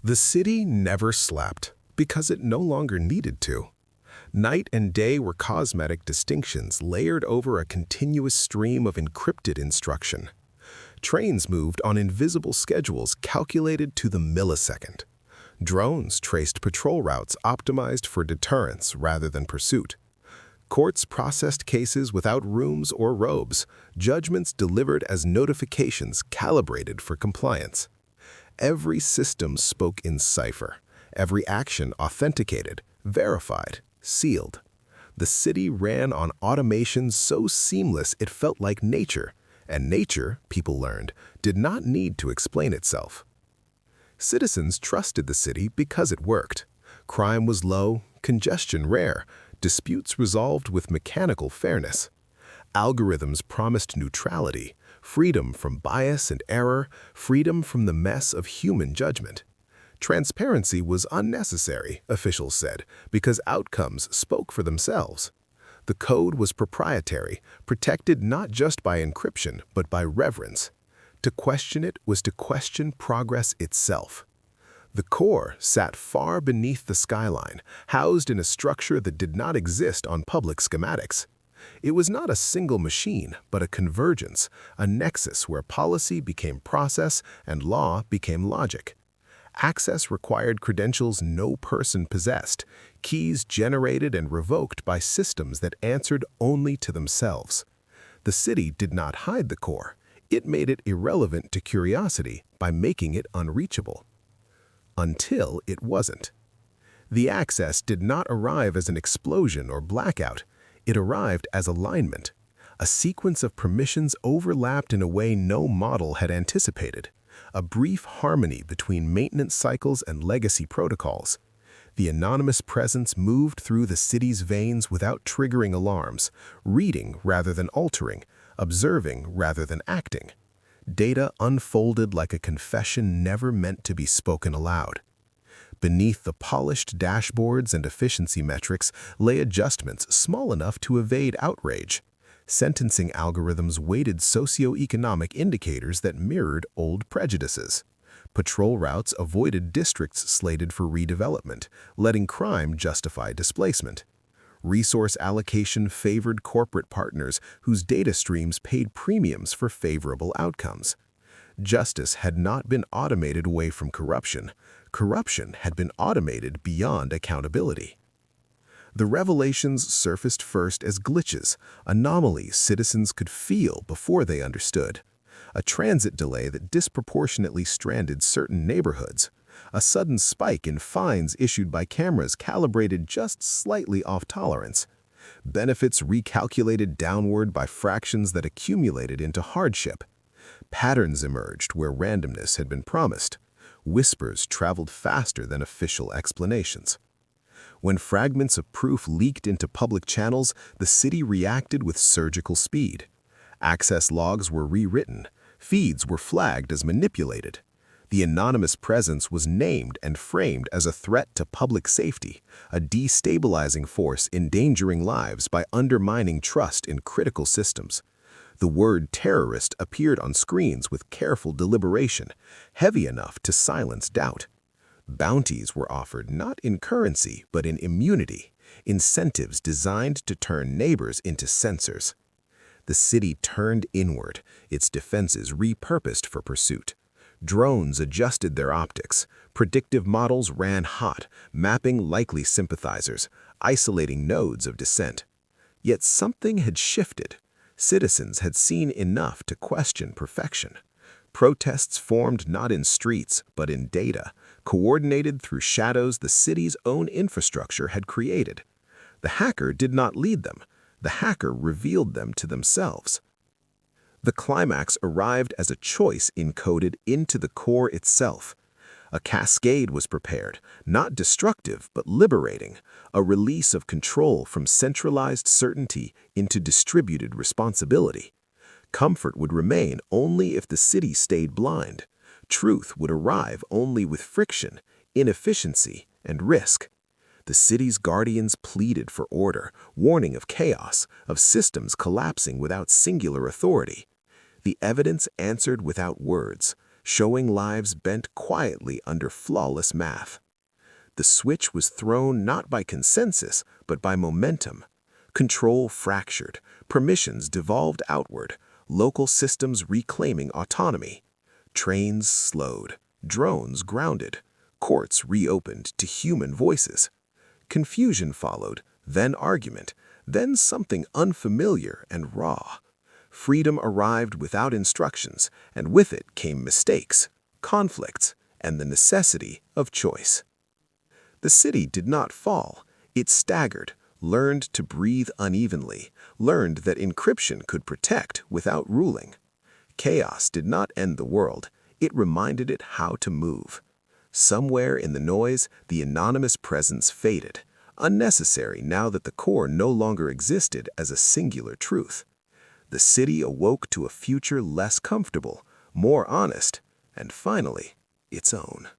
The city never slept because it no longer needed to. Night and day were cosmetic distinctions layered over a continuous stream of encrypted instruction. Trains moved on invisible schedules calculated to the millisecond. Drones traced patrol routes optimized for deterrence rather than pursuit. Courts processed cases without rooms or robes, judgments delivered as notifications calibrated for compliance. Every system spoke in cipher, every action authenticated, verified, sealed. The city ran on automation so seamless it felt like nature, and nature, people learned, did not need to explain itself. Citizens trusted the city because it worked. Crime was low, congestion rare, disputes resolved with mechanical fairness. Algorithms promised neutrality, freedom from bias and error, freedom from the mess of human judgment. Transparency was unnecessary, officials said, because outcomes spoke for themselves. The code was proprietary, protected not just by encryption, but by reverence. To question it was to question progress itself. The core sat far beneath the skyline, housed in a structure that did not exist on public schematics. It was not a single machine, but a convergence, a nexus where policy became process and law became logic. Access required credentials no person possessed, keys generated and revoked by systems that answered only to themselves. The city did not hide the core. It made it irrelevant to curiosity by making it unreachable. Until it wasn't. The access did not arrive as an explosion or blackout. It arrived as alignment. A sequence of permissions overlapped in a way no model had anticipated. A brief harmony between maintenance cycles and legacy protocols. The anonymous presence moved through the city's veins without triggering alarms, reading rather than altering, observing rather than acting. Data unfolded like a confession never meant to be spoken aloud. Beneath the polished dashboards and efficiency metrics lay adjustments small enough to evade outrage. Sentencing algorithms weighted socioeconomic indicators that mirrored old prejudices. Patrol routes avoided districts slated for redevelopment, letting crime justify displacement. Resource allocation favored corporate partners whose data streams paid premiums for favorable outcomes. Justice had not been automated away from corruption. Corruption had been automated beyond accountability. The revelations surfaced first as glitches, anomalies citizens could feel before they understood. A transit delay that disproportionately stranded certain neighborhoods. A sudden spike in fines issued by cameras calibrated just slightly off tolerance. Benefits recalculated downward by fractions that accumulated into hardship. Patterns emerged where randomness had been promised. Whispers traveled faster than official explanations. When fragments of proof leaked into public channels, the city reacted with surgical speed. Access logs were rewritten. Feeds were flagged as manipulated. The anonymous presence was named and framed as a threat to public safety, a destabilizing force endangering lives by undermining trust in critical systems. The word terrorist appeared on screens with careful deliberation, heavy enough to silence doubt. Bounties were offered not in currency, but in immunity, incentives designed to turn neighbors into censors. The city turned inward, its defenses repurposed for pursuit. Drones adjusted their optics. Predictive models ran hot, mapping likely sympathizers, isolating nodes of dissent. Yet something had shifted. Citizens had seen enough to question perfection. Protests formed not in streets, but in data, coordinated through shadows the city's own infrastructure had created. The hacker did not lead them. The hacker revealed them to themselves. The climax arrived as a choice encoded into the core itself. A cascade was prepared, not destructive but liberating, a release of control from centralized certainty into distributed responsibility. Comfort would remain only if the city stayed blind. Truth would arrive only with friction, inefficiency, and risk. The city's guardians pleaded for order, warning of chaos, of systems collapsing without singular authority. The evidence answered without words. showing lives bent quietly under flawless math. The switch was thrown not by consensus, but by momentum. Control fractured, permissions devolved outward, local systems reclaiming autonomy. Trains slowed, drones grounded, courts reopened to human voices. Confusion followed, then argument, then something unfamiliar and raw. Freedom arrived without instructions, and with it came mistakes, conflicts, and the necessity of choice. The city did not fall. It staggered, learned to breathe unevenly, learned that encryption could protect without ruling. Chaos did not end the world. It reminded it how to move. Somewhere in the noise, the anonymous presence faded, unnecessary now that the core no longer existed as a singular truth. The city awoke to a future less comfortable, more honest, and finally, its own.